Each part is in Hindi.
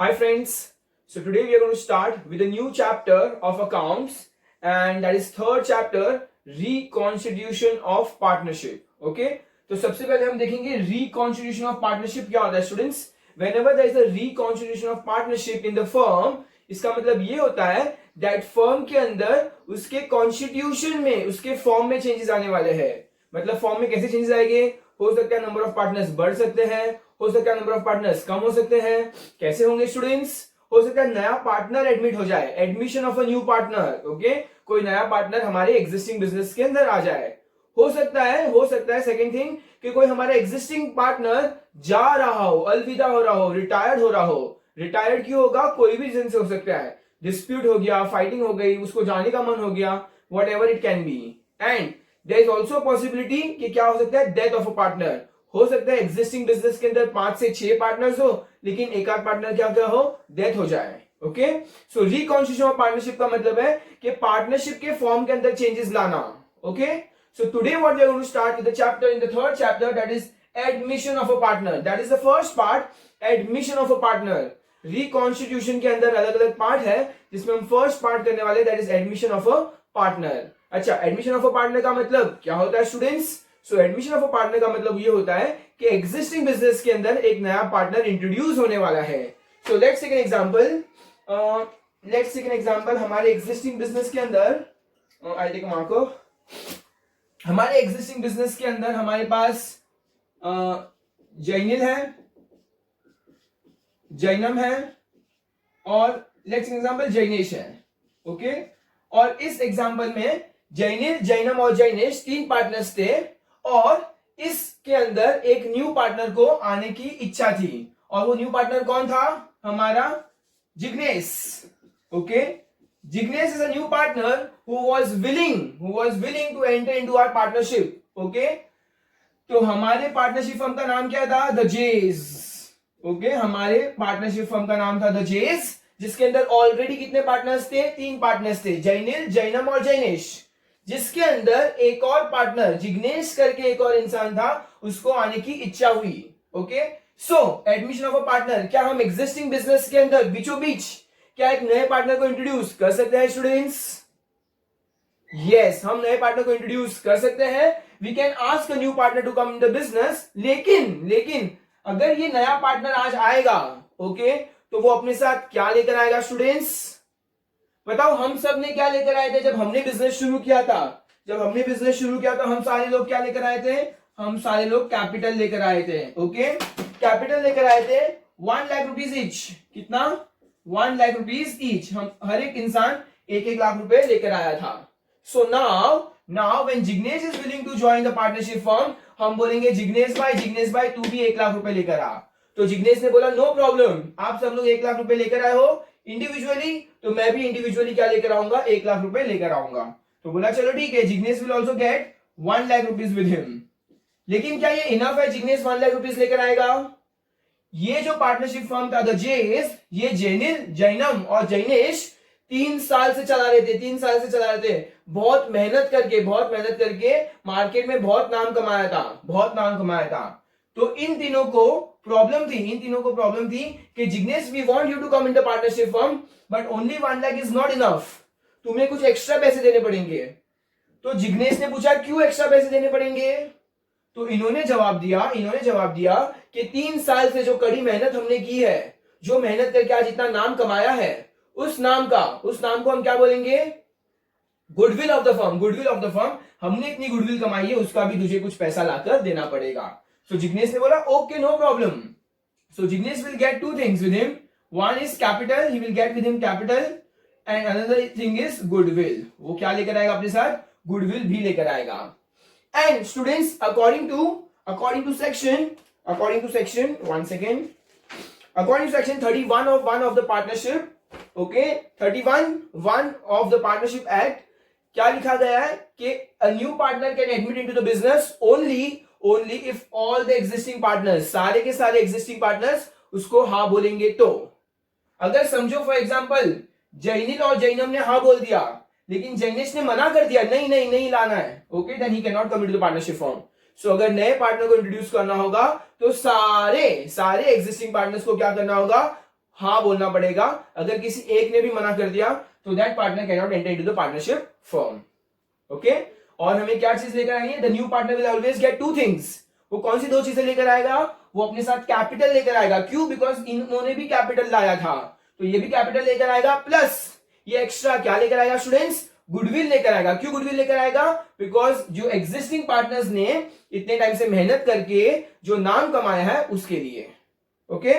Hi friends, so today we are going to start with a new chapter of accounts and that is third chapter reconstitution of partnership. Okay, तो सबसे पहले हम देखेंगे reconstitution of partnership क्या होता है students. Whenever there is a reconstitution of partnership in the firm, इसका मतलब ये होता है that firm के अंदर उसके constitution में उसके फॉर्म में चेंजेस आने वाले हैं. मतलब फॉर्म में कैसे चेंजेस आएंगे, हो सकता है नंबर ऑफ पार्टनर्स बढ़ सकते हैं, हो सकता है नंबर ऑफ पार्टनर्स कम हो सकते हैं. कैसे होंगे स्टूडेंट्स, हो सकता है नया पार्टनर एडमिट हो जाए, admission of a new partner. Okay, कोई नया पार्टनर हमारे एग्जिस्टिंग बिजनेस के अंदर आ जाए. हो सकता है सेकंड थिंग कि कोई हमारा एग्जिस्टिंग पार्टनर जा रहा हो, अलविदा हो रहा हो, रिटायर्ड हो रहा हो. रिटायर्ड क्यों होगा, कोई भी रीजन से हो सकता है. डिस्प्यूट हो गया, फाइटिंग हो गई, उसको जाने का मन हो गया, whatever it can be. And there is also possibility कि क्या हो सकता है, डेथ ऑफ अ पार्टनर. हो सकता है एग्जिस्टिंग बिजनेस के अंदर 5 से 6 पार्टनर्स हो, लेकिन एक आध पार्टनर क्या हो, डेथ हो जाए. Okay, so reconstitution of partnership का मतलब है कि पार्टनरशिप के फॉर्म के अंदर चेंजेस लाना. Okay, so today what we are going to start with the chapter in the third chapter, that is admission of a partner. That is the first part, admission of a partner. Reconstitution के अंदर अलग अलग पार्ट है, जिसमें हम फर्स्ट पार्ट करने वाले, that is admission of a partner. अच्छा, एडमिशन ऑफ अ पार्टनर का मतलब क्या होता है students. So admission of a partner का मतलब ये होता है कि एग्जिस्टिंग बिजनेस के अंदर एक नया पार्टनर इंट्रोड्यूस होने वाला है. So let's take an example. हमारे एग्जिस्टिंग बिजनेस के अंदर आई टेक मार्को. हमारे एग्जिस्टिंग बिजनेस के अंदर हमारे पास जैनिल है, जैनम है और लेट्स एग्जांपल जैनेश है. ओके, और इस एग्जांपल में जैनिल, जैनम और जैनेश 3 पार्टनर्स थे और इसके अंदर एक न्यू पार्टनर को आने की इच्छा थी. और वो न्यू पार्टनर कौन था, हमारा Jignesh. Okay, Jignesh is a new partner who was willing to enter into our partnership. Okay, तो हमारे पार्टनरशिप फर्म का नाम क्या था, द जेज. ओके, हमारे पार्टनरशिप फर्म का नाम था द जेज, जिसके अंदर ऑलरेडी कितने पार्टनर्स थे, 3 पार्टनर्स थे, जैनिल, जैनम और जैनेश. जिसके अंदर एक और पार्टनर जिग्नेश करके एक और इंसान था, उसको आने की इच्छा हुई. Okay, so admission of a partner, क्या हम एग्जिस्टिंग बिजनेस के अंदर बीचों बीच क्या एक नए पार्टनर को इंट्रोड्यूस कर सकते हैं स्टूडेंट्स. यस, हम नए पार्टनर को इंट्रोड्यूस कर सकते हैं. We can ask a new partner to come in the business. लेकिन अगर ये नया पार्टनर आज आएगा, ओके, तो वो अपने साथ क्या लेकर आएगा स्टूडेंट्स. बताओ, हम सब ने क्या लेकर आए थे जब हमने बिजनेस शुरू किया था. हम सारे लोग क्या लेकर आए थे, हम सारे लोग कैपिटल लेकर आए थे. ओके, कैपिटल लेकर आए थे 1 लाख रुपीज ईच. कितना, 1 लाख रुपीज ईच. हम हर एक इंसान 1-1 लाख रुपए लेकर आया था. So now when Jignesh is willing to join the partnership firm, हम बोलेंगे जिग्नेश भाई तू भी 1 लाख रुपए लेकर आ. तो जिग्नेश ने बोला नो प्रॉब्लम, आप सब लोग 1 लाख रुपए लेकर आए हो इंडिविजुअली, तो मैं भी इंडिविजुअली क्या लेकर आऊंगा, 1 लाख रुपए लेकर आऊंगा. तो बोला चलो ठीक है, Jignesh will also get 1 lakh rupees with him. लेकिन क्या ये इनफ है, जिग्नेश 1 लाख रुपीज लेकर आएगा. ये जो पार्टनरशिप फर्म था द जेस, ये जैनिल, जैनम और जैनेश 3 साल से चला रहे थे. बहुत मेहनत करके मार्केट में बहुत नाम कमाया था. तो इन तीनों को प्रॉब्लम थी कि Jignesh, we want you to come in the partnership firm, but only 1 lakh is not enough. तुम्हें कुछ एक्स्ट्रा पैसे देने पड़ेंगे. तो जिग्नेश ने पूछा क्यों एक्स्ट्रा पैसे देने पड़ेंगे. तो इन्होंने जवाब दिया कि 3 साल से जो कड़ी मेहनत हमने की है, जो मेहनत करके आज इतना नाम कमाया है, उस नाम को हम क्या बोलेंगे, गुडविल ऑफ द फर्म. हमने इतनी गुडविल कमाई है, उसका भी तुझे कुछ पैसा लाकर देना पड़ेगा. सो जिग्नेश ने बोला okay, no problem. So Jignesh will get 2 things with him. One is capital, he will get with him capital, and another thing is goodwill. वो क्या लेकर आएगा अपने साथ, गुडविल भी लेकर आएगा. And students, according to section 31 of the partnership, okay, 31(1) of the partnership act, क्या लिखा गया है कि a new partner can admit into the business only if all the existing partners, सारे के सारे existing partners उसको हाँ बोलेंगे. तो अगर समझो फॉर एग्जांपल जैनिल और जैनम ने हाँ बोल दिया, लेकिन जैनेश ने मना कर दिया, नहीं लाना है, okay, then he can not come into the partnership firm. So अगर नए पार्टनर को इंट्रोड्यूस करना होगा तो सारे एग्जिस्टिंग पार्टनर्स को क्या करना होगा, हाँ बोलना पड़ेगा। अगर किसी एक ने भी मना कर दिया तो that partner can not enter into the partnership firm. Okay, और हमें क्या चीज लेकर आनी है? The new partner will always get two things. वो कौन सी दो चीजें लेकर आएगा? वो अपने साथ कैपिटल लेकर आएगा। क्यों? बिकॉज इन्होंने भी कैपिटल लाया था, तो ये भी कैपिटल लेकर आएगा, प्लस ये एक्स्ट्रा क्या लेकर आएगा स्टूडेंट्स? गुडविल लेकर आएगा। क्यों गुडविल लेकर आएगा? बिकॉज जो एग्जिस्टिंग पार्टनर्स ने इतने टाइम से मेहनत करके जो नाम कमाया है उसके लिए। Okay,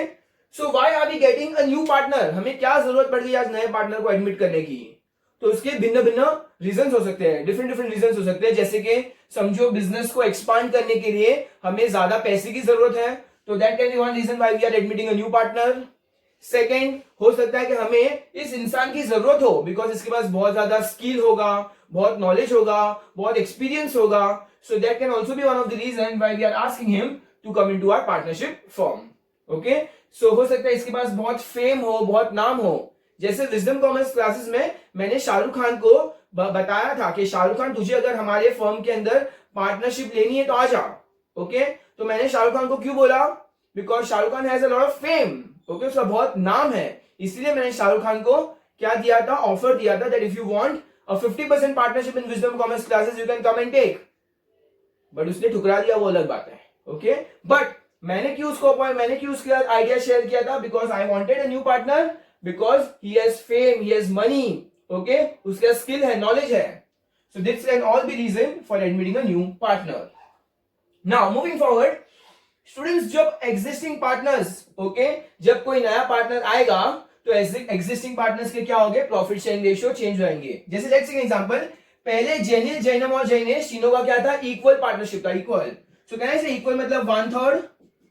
so why are we getting a new partner? हमें क्या जरूरत पड़ गई आज नए पार्टनर को एडमिट करने की? तो उसके भिन्न भिन्न रीजन हो सकते हैं, डिफरेंट डिफरेंट रीजन हो सकते हैं। जैसे कि समझो बिजनेस को एक्सपांड करने के लिए हमें ज्यादा पैसे की जरूरत है, तो that can be one reason why we are admitting a new partner. Second, हो सकता है कि हमें इस इंसान की जरूरत हो बिकॉज इसके पास बहुत ज्यादा स्किल होगा, बहुत नॉलेज होगा, बहुत एक्सपीरियंस होगा, so that can also be one of the reason why we are asking him to come into our partnership firm. Okay, so हो सकता है इसके पास बहुत फेम हो, बहुत नाम हो। जैसे विजडम कॉमर्स क्लासेस में मैंने शाहरुख खान को बताया था कि शाहरुख खान तुझे अगर हमारे फर्म के अंदर पार्टनरशिप लेनी है तो आ जा। ओके, तो मैंने शाहरुख खान को क्यों बोला? Because Shahrukh Khan has a lot of fame. Okay, उसका बहुत नाम है, इसलिए मैंने शाहरुख खान को क्या दिया था? ऑफर दिया था that if you want a 50% partnership in wisdom commerce classes you can come and take. But उसने ठुकरा दिया, वो अलग बात है। ओके, बट मैंने क्यों उसका आइडिया शेयर किया था? Because I wanted a new partner because he has fame, he has money. Okay, उसका स्किल है, नॉलेज है। So this can all be reason for admitting a new partner. Now moving forward students, जब एग्जिस्टिंग पार्टनर्स, ओके, जब कोई नया पार्टनर आएगा तो एग्जिस्टिंग पार्टनर्स के क्या होंगे? प्रॉफिट शेयरिंग रेशियो चेंज होंगे। जैसे लेट्स टेक एग्जांपल, पहले जैनिल, जैनम और जैनेश तीनों का क्या था? इक्वल पार्टनरशिप था, इक्वल। सो कहना है इक्वल मतलब 1/3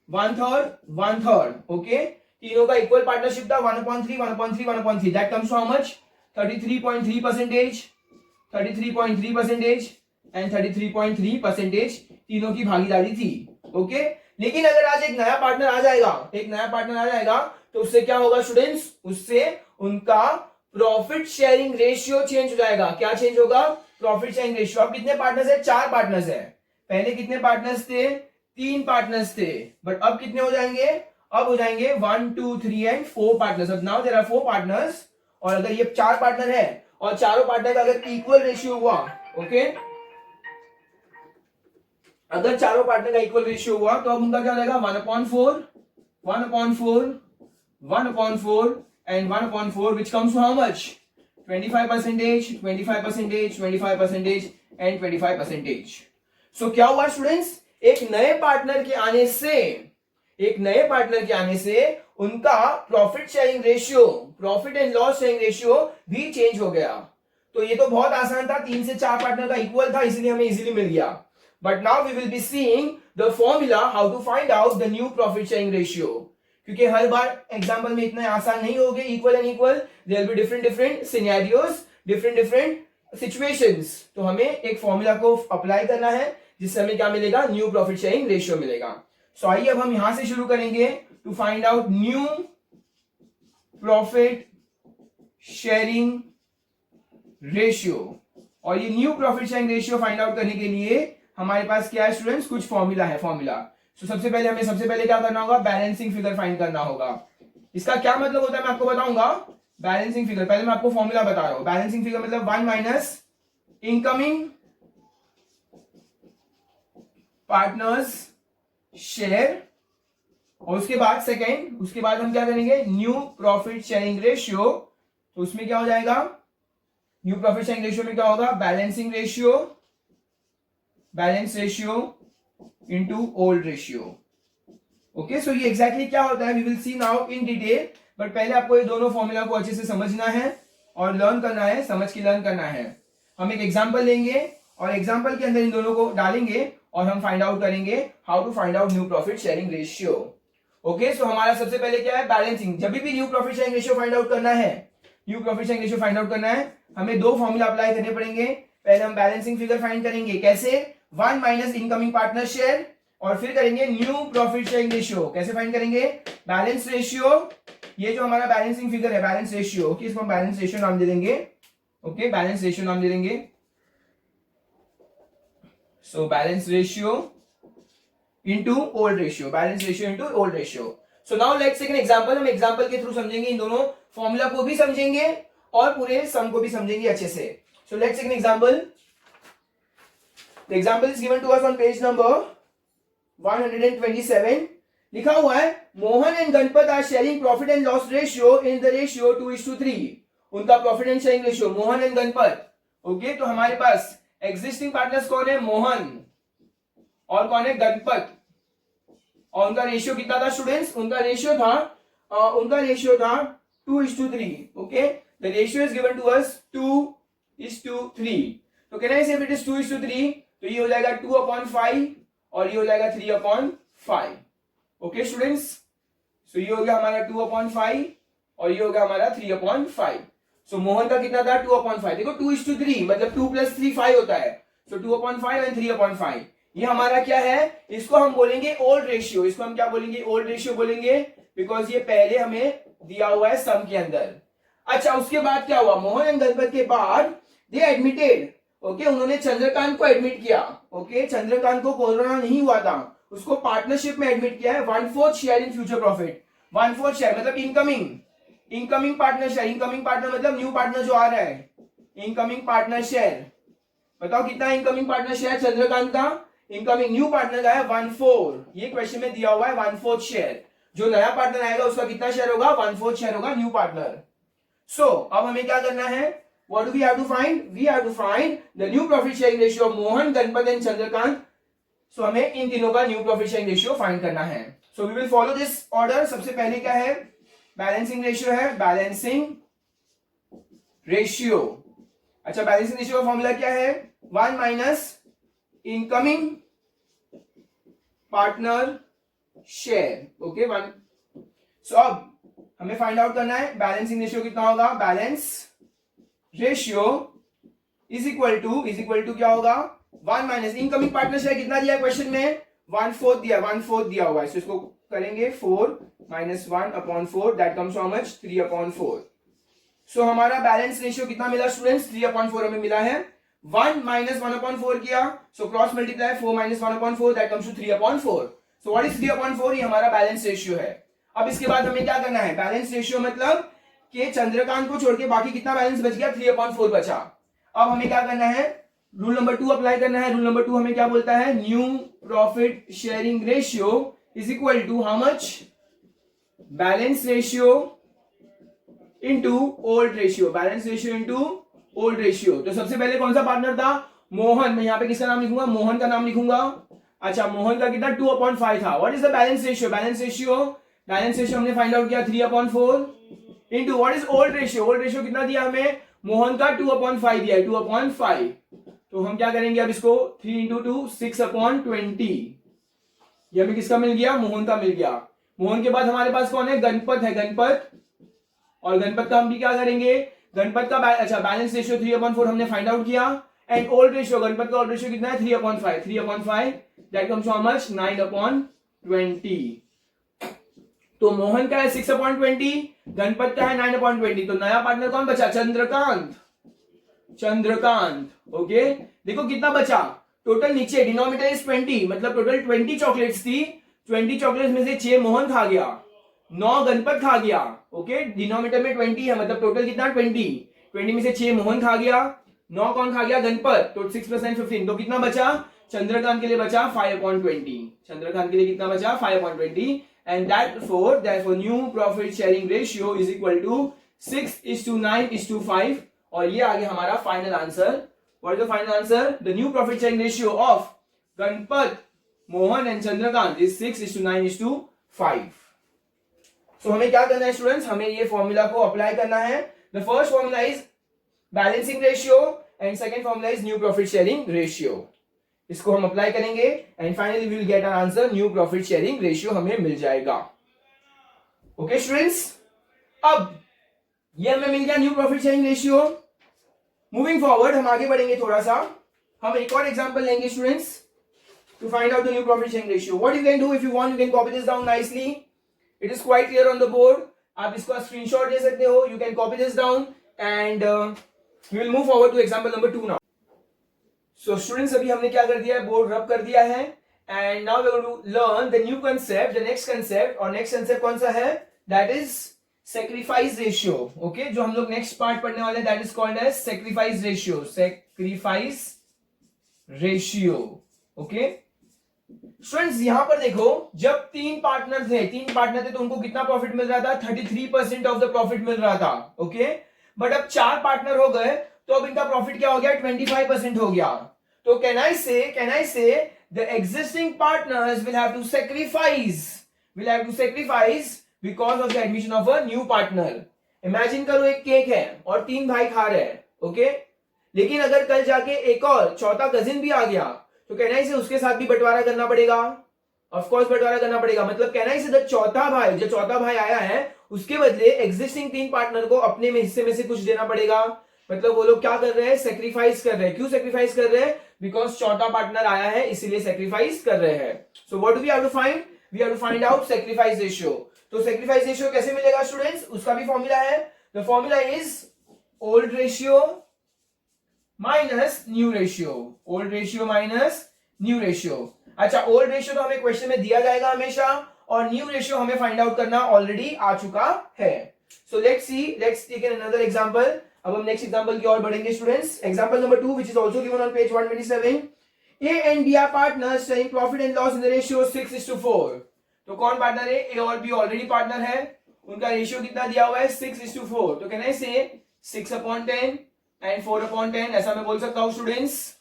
1/3 1/3। ओके, तीनों का इक्वल पार्टनरशिप था, 1/3 1/3 1/3। That comes to how much? 33.3%, 33.3% and 33.3% तीनों की भागीदारी थी। ओके, लेकिन अगर आज एक नया पार्टनर आ जाएगा तो उससे क्या होगा स्टूडेंट्स? उससे उनका प्रॉफिट शेयरिंग रेशियो चेंज हो जाएगा। क्या चेंज होगा? Profit sharing ratio. अब कितने पार्टनर्स है? 4 पार्टनर्स है। पहले कितने पार्टनर्स थे? 3 पार्टनर्स थे, बट अब कितने हो जाएंगे? अब हो जाएंगे 1 2 3 एंड 4 पार्टनर्स। अब नाउ देयर आर 4 पार्टनर्स, और अगर ये 4 पार्टनर है और चारों पार्टनर का अगर इक्वल रेशियो हुआ, ओके, अगर चारों पार्टनर का इक्वल रेशियो हुआ तो अब उनका क्या हो जाएगा? 1/4 1/4 1/4 and 1/4 which comes to how much? 25%, 25%, 25% and 25%। सो क्या हुआ स्टूडेंट्स? एक नए पार्टनर के आने से उनका profit sharing ratio, profit and loss sharing ratio भी चेंज हो गया। तो ये तो बहुत आसान था, 3 से 4 पार्टनर का इक्वल था, इसलिए हमें इजीली मिल गया। But now we will be seeing the formula how to find out the new profit sharing ratio, क्योंकि हर बार एग्जांपल में इतना आसान नहीं होगे। Equal and equal, there will be different scenarios, different situations. तो हमें एक फॉर्मूला को अप्लाई करना है जिससे हमें क्या मिलेगा? न्यू प्रॉफिट शेयरिंग रेशियो मिलेगा। सो आइए अब हम यहां से शुरू करेंगे to find out new profit sharing ratio. और ये new profit sharing ratio find out करने के लिए हमारे पास क्या है स्टूडेंट्स? कुछ फॉर्मूला है, फॉर्मूला। तो सबसे पहले क्या करना होगा? बैलेंसिंग फिगर फाइंड करना होगा। इसका क्या मतलब होता है मैं आपको बताऊंगा। बैलेंसिंग फिगर, पहले मैं आपको फॉर्मूला बता रहा हूं। बैलेंसिंग फिगर मतलब 1 माइनस इनकमिंग पार्टनर्स शेयर, और उसके बाद हम क्या करेंगे? New profit sharing ratio. तो उसमें क्या हो जाएगा? न्यू प्रॉफिट शेयरिंग रेशियो में क्या होगा? Balance ratio into old ratio. Okay, so ये एग्जैक्टली क्या होता है we will see now in detail. But पहले आपको ये दोनों फॉर्मूला को अच्छे से समझना है और लर्न करना है, समझ के लर्न करना है। हम एक एग्जांपल लेंगे और एग्जांपल के अंदर इन दोनों को डालेंगे और हम फाइंड आउट करेंगे how to find out new profit sharing ratio. Okay, so हमारा सबसे पहले क्या है? बैलेंसिंग। जब भी new profit sharing ratio find out करना है, हमें 2 फॉर्मूला अप्लाई करने पड़ेंगे। पहले हम बैलेंसिंग फिगर फाइंड करेंगे, कैसे? 1 माइनस इनकमिंग पार्टनर शेयर, और फिर करेंगे न्यू प्रॉफिट शेयरिंग रेशियो। कैसे फाइंड करेंगे? Balance ratio. ये जो हमारा बैलेंसिंग फिगर है, बैलेंस रेशियो, ओके, इसको हम बैलेंस रेशियो नाम दे देंगे। ओके, बैलेंस रेशियो नाम दे देंगे। So balance ratio into old ratio, balance ratio into old ratio. So now let's take an example. हम एग्जांपल के थ्रू समझेंगे, इन दोनों फॉर्मूला को भी समझेंगे और पूरे सम को भी समझेंगे अच्छे से. So let's take an example. The example is given to us on page number 127. लिखा हुआ है Mohan and Ganpat are sharing profit and loss ratio in the ratio 2:3. उनका profit and sharing ratio Mohan and Ganpat. Okay, तो हमारे पास एग्जिस्टिंग पार्टनर्स कौन है? मोहन. और कौन है? गणपत. और उनका रेशियो कितना था स्टूडेंट्स? उनका रेशियो था 2:3. Okay, the ratio is given to us 2:3. तो कैन आई से इट इज 2:3, तो ये हो जाएगा 2/5 और ये हो जाएगा 3/5. ओके स्टूडेंट्स, सो ये हो गया हमारा 2/5 और ये हो गया हमारा 3/5. सो मोहन का कितना था? 2/5. देखो 2:3 मतलब 2 + 3 5 होता है. सो 2/5 एंड 3/5. ये हमारा क्या है? इसको हम बोलेंगे ओल्ड रेशियो. इसको हम क्या बोलेंगे? ओल्ड रेशियो बोलेंगे, बिकॉज ये पहले हमें दिया हुआ है सम के अंदर. अच्छा, उसके बाद क्या हुआ? मोहन एंड गणपत के बाद दे एडमिटेड. ओके, उन्होंने चंद्रकांत को एडमिट किया. ओके, चंद्रकांत को कोरोना नहीं हुआ था, उसको पार्टनरशिप में एडमिट किया है. 1/4 share in future profit. 1/4 share मतलब incoming partner share. Incoming partner मतलब न्यू पार्टनर जो आ रहा है. इनकमिंग पार्टनर शेयर, बताओ कितना इनकमिंग पार्टनर शेयर चंद्रकांत का? इनकमिंग न्यू पार्टनर का है 1/4. ये क्वेश्चन में दिया हुआ है 1/4 शेयर. जो नया पार्टनर आएगा उसका कितना शेयर होगा? 1/4 शेयर होगा न्यू पार्टनर. सो अब हमें क्या करना है? What do we have to find? We have to find the new profit sharing ratio of Mohan, Ganpat and Chandrakant. So हमें इन तीनों का new profit sharing ratio find करना है. So we will follow this order. सबसे पहले क्या है? बैलेंसिंग रेशियो है. Balancing ratio. अच्छा, बैलेंसिंग रेशियो का फॉर्मूला क्या है? 1 minus incoming partner share. Okay, 1. So अब हमें फाइंड आउट करना है बैलेंसिंग रेशियो कितना होगा. Balance ratio is equal to क्या होगा? 1 माइनस इनकमिंग पार्टनर शेयर कितना दिया है क्वेश्चन में? 1/4 दिया. 1/4 दिया हुआ है. सो इसको करेंगे 4 minus 1/4. That comes to how much? 3/4. So हमारा बैलेंस रेशियो कितना मिला स्टूडेंट्स? 3/4 हमें मिला है. 1 माइनस 1/4 किया, so cross multiply 4 minus 1/4. That comes to 3/4. So what is 3/4? ये हमारा बैलेंस रेशियो है. अब इसके बाद हमें क्या करना है? बैलेंस रेशियो मतलब कि चंद्रकांत को छोड़ के बाकी कितना बैलेंस बच गया? 3/4 बचा. अब हमें क्या करना है? रूल नंबर 2 अप्लाई करना है. रूल नंबर 2 हमें क्या बोलता है? New profit sharing ratio is equal to how much? Balance ratio into old ratio. Balance ratio into old ratio. तो सबसे पहले कौन सा पार्टनर था? मोहन. मैं यहां पे किसका नाम लिखूंगा? मोहन का नाम लिखूंगा. अच्छा, मोहन का कितना? 2/5 था. What is the balance ratio? Balance ratio हमने फाइंड आउट किया 3/4 into what is old ratio? Old ratio कितना दिया हमें? मोहन का 2/5 दिया है. 2/5. तो हम क्या करेंगे अब इसको? 3 इंटू 2 6/20. ये हमें किसका मिल गया? मोहन का मिल गया. मोहन के बाद हमारे पास कौन है? गणपत है. गणपत. और गणपत का हम भी क्या करेंगे? गणपत का अच्छा बैलेंस रेशियो 3/4 हमने फाइंड आउट किया. एंड ओल्ड रेशियो, गणपत का ओल्ड रेशियो कितना है? 3/5. 3/5 that comes to how much? 9/20. तो मोहन का है 6/20, गणपत का है 9/20. तो नया पार्टनर कौन बचा? चंद्रकांत. ओके, देखो कितना बचा टोटल. नीचे डिनोमिनेटर इज 20, मतलब टोटल 20 चॉकलेट्स थी. 20 चॉकलेट्स में से 6 मोहन खा गया, 9 गणपत खा गया. ओके, डिनोमिनेटर में 20 है, मतलब टोटल कितना? 20 में से 6 मोहन खा गया, 9 कौन खा गया? गणपत. तो 6 + 9 15. तो कितना बचा? चंद्रकांत के लिए बचा 5/20. चंद्रकांत के लिए कितना बचा? 5/20. And therefore new profit sharing ratio is equal to 6:9:5. और ये आ गया हमारा final answer. What is the final answer? The new profit sharing ratio of Ganpat, Mohan and Chandrakant is 6:9:5. So हमें क्या करना है स्टूडेंट्स? हमें ये फॉर्मूला को अप्लाई करना है. The first formula is balancing ratio and second formula is new profit sharing ratio. इसको हम अप्लाई करेंगे and finally we will get our answer. New profit sharing ratio हमें मिल जाएगा. ओके स्टूडेंट्स, अब ये हमें मिल गया new profit sharing ratio. Moving forward हम आगे बढ़ेंगे थोड़ा सा. हम एक और एग्जांपल लेंगे students to find out the new profit sharing ratio. What you can do, if you want, you can copy this down nicely. It is quite clear on the board. आप इसका स्क्रीनशॉट ले सकते हो. You can copy this down and we will move forward to example number 2 now. So students, अभी हमने क्या कर दिया है? बोर्ड रब कर दिया है and now we are going to learn the new concept, the next concept, और नेक्स्ट कंसेप्ट कौन सा है, that is sacrifice ratio. Okay, जो हम लोग नेक्स्ट पार्ट पढ़ने वाले हैं that is called as sacrifice ratio. Sacrifice ratio. Okay students, यहां पर देखो, जब तीन पार्टनर थे तो उनको कितना प्रॉफिट मिल रहा था, 33% ऑफ द प्रॉफिट मिल रहा था. ओके, बट अब चार पार्टनर हो गए तो अब इनका प्रॉफिट क्या हो गया, 25% हो गया. तो can I say the existing partners will have to sacrifice because of the admission of a new partner. Imagine करो एक केक है और तीन भाई खा रहे हैं. ओके, लेकिन अगर कल जाके एक और चौथा कजिन भी आ गया तो कहना ही से उसके साथ भी बंटवारा करना पड़ेगा. ऑफ कोर्स बंटवारा करना पड़ेगा. मतलब कहना ही से जो चौथा भाई आया है उसके बदले एग्जिस्टिंग तीन पार्टनर को अपने में हिस्से में से कुछ देना पड़ेगा. मतलब वो लोग क्या कर रहे हैं, सेक्रीफाइस कर रहे हैं. क्यों सेक्रीफाइस कर रहे हैं, बिकॉज चौथा पार्टनर आया है इसीलिए सेक्रीफाइस कर रहे हैं. So what do we have to find, we have to find out sacrifice ratio. तो सेक्रीफाइस रेशियो कैसे मिलेगा स्टूडेंट्स, उसका भी फॉर्मूला है. The formula is old ratio minus new ratio. Old ratio minus new ratio. अच्छा, ओल्ड रेशियो तो हमें क्वेश्चन में दिया जाएगा हमेशा, और न्यू रेशियो हमें फाइंड आउट करना ऑलरेडी आ चुका है. So let's take another example. अब हम नेक्स्ट एग्जांपल की ओर बढ़ेंगे students. Example number 2 which is also given on page 127. A and B are partners sharing profit and loss in the ratio 6:4. तो कौन पार्टनर है, ए और बी ऑलरेडी पार्टनर है. उनका रेशियो कितना दिया हुआ है, 6:4. तो कहना है से 6/10 एंड 4/10, ऐसा मैं बोल सकता हूं स्टूडेंट्स.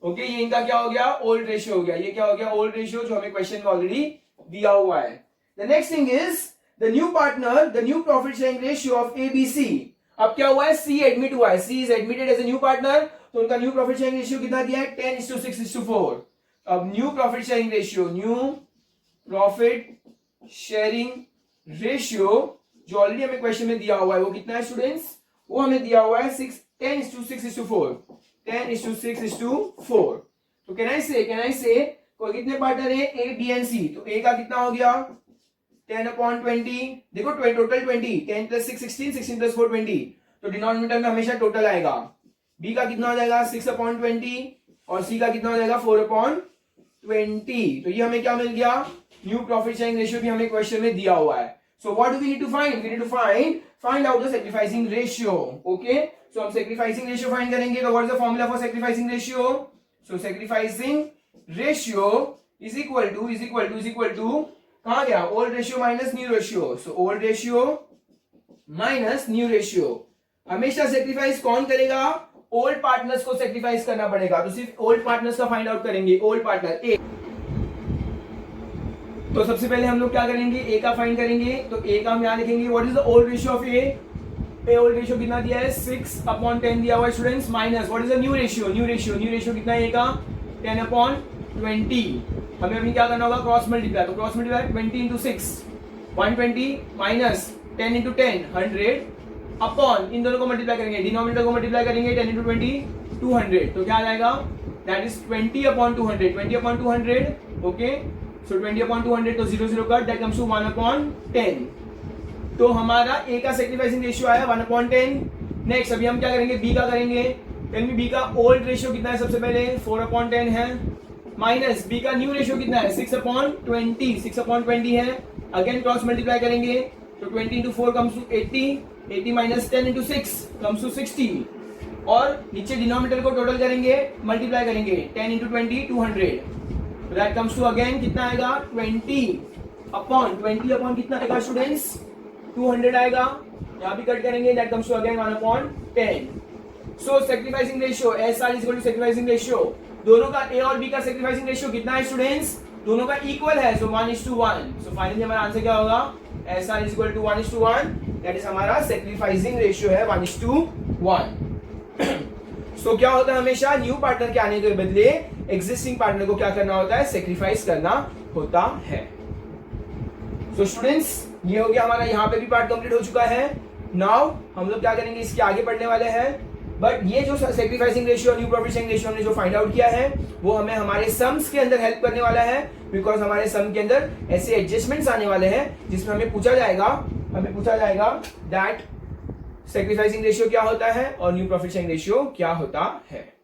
ओके, ये इनका क्या हो गया, ओल्ड रेशियो हो गया. ये क्या हो गया, ओल्ड रेशियो, जो हमें क्वेश्चन में ऑलरेडी दिया हुआ है. The next thing is the new partner, the new profit sharing ratio of ABC. अब क्या हुआ है, सी एडमिट हुआ है, C is admitted as a new partner. तो उनका न्यू प्रॉफिट शेयरिंग रेशियो कितना दिया है, 10:6:4. अब न्यू प्रॉफिट शेयरिंग रेशियो जो ऑलरेडी हमें क्वेश्चन में दिया हुआ है वो कितना है स्टूडेंट्स, वो हमें दिया हुआ है 10:6:4. 10:6:4. तो कैन आई से कोई कितने पार्टनर है, ए बी एंड सी. तो ए का कितना हो गया, 10/20. देखो टोटल 20, 10 + 6 16, 16 + 4 20. तो डिनोमिनेटर में हमेशा टोटल आएगा. बी का कितना हो जाएगा, 6/20, और सी का कितना हो जाएगा, 4/20. तो ये हमें क्या मिल गया, न्यू प्रॉफिट शेयरिंग रेशियो भी हमें क्वेश्चन में दिया हुआ है. So what do we need to find, we need to find out the sacrificing ratio. Okay, so हम सेक्रीफाइसिंग रेशियो फाइंड करेंगे. तो what is the formula for sacrificing ratio. So sacrificing ratio is equal to कहां गया, old ratio minus new ratio. So old ratio minus new ratio. हमेशा सेक्रीफाइस कौन करेगा, ओल्ड पार्टनर्स को सेक्रीफाइस करना पड़ेगा. तो सिर्फ ओल्ड पार्टनर्स का फाइंड आउट करेंगे. ओल्ड पार्टनर ए, तो सबसे पहले हम लोग क्या करेंगे, ए का फाइंड करेंगे. तो ए का हम यहां लिखेंगे, what is the old ratio of A. Old ratio कितना दिया है, 6/10 दिया हुआ है students. Minus what is the new ratio कितना है ए का, 10/20. हमें अभी क्या करना होगा, क्रॉस मल्टीप्लाई. तो क्रॉस मल्टीप्लाई 20 × 6 120 माइनस 10 × 10 100 अपॉन, इन दोनों को मल्टीप्लाई करेंगे, डिनोमिनेटर को मल्टीप्लाई करेंगे, 10 × 20 200. तो क्या आ जाएगा, दैट इज 20/200. 20/200. ओके, सो 20/200. तो 0 0 कट, दैट कम्स टू 1/10. तो हमारा ए का सेक्रीफाइसिंग रेशियो आया 1/10. नेक्स्ट अभी हम क्या करेंगे, बी का करेंगे. बी का ओल्ड रेशियो कितना है, सबसे पहले 4/10 है, माइनस बी का न्यू रेशियो कितना है, 6/20 है. अगेन क्रॉस मल्टीप्लाई करेंगे. तो 20 × 4 comes to 80 minus 10 × 6 comes to 60. और नीचे डिनोमिनेटर को टोटल करेंगे, मल्टीप्लाई करेंगे, 10 × 20 200. दैट कम्स टू अगेन कितना आएगा, 20/20 कितना आएगा स्टूडेंट्स, 200 आएगा. यहाँ भी कट करेंगे, that comes to again 1/10. So sacrificing ratio SR is equal to sacrificing ratio. दोनों का ए और बी का सेक्रीफाइसिंग रेशियो कितना है स्टूडेंट्स, दोनों का इक्वल है. सो 1:1. सो फाइनली हमारा आंसर क्या होगा, SR is equal to 1:1. That is हमारा सेक्रीफाइसिंग रेशियो है 1:1. सो क्या होता है, हमेशा न्यू पार्टनर के आने के बदले एग्जिस्टिंग पार्टनर को क्या करना होता है, सेक्रीफाइस करना होता है. सो स्टूडेंट्स, ये हो गया हमारा, यहाँ पे भी पार्ट कंप्लीट हो चुका है. नाउ हम लोग क्या करेंगे, इसके आगे पढ़ने वाले हैं. बट ये जो सेक्रीफाइसिंग रेशियो और न्यू प्रॉफिट शेयरिंग रेशियो हमने जो फाइंड आउट किया है वो हमें हमारे सम्स के अंदर हेल्प करने वाला है. बिकॉज हमारे सम के अंदर ऐसे एडजस्टमेंट्स आने वाले हैं जिसमें हमें पूछा जाएगा दैट सेक्रीफाइसिंग रेशियो क्या होता है और न्यू प्रॉफिट शेयरिंग रेशियो क्या होता है.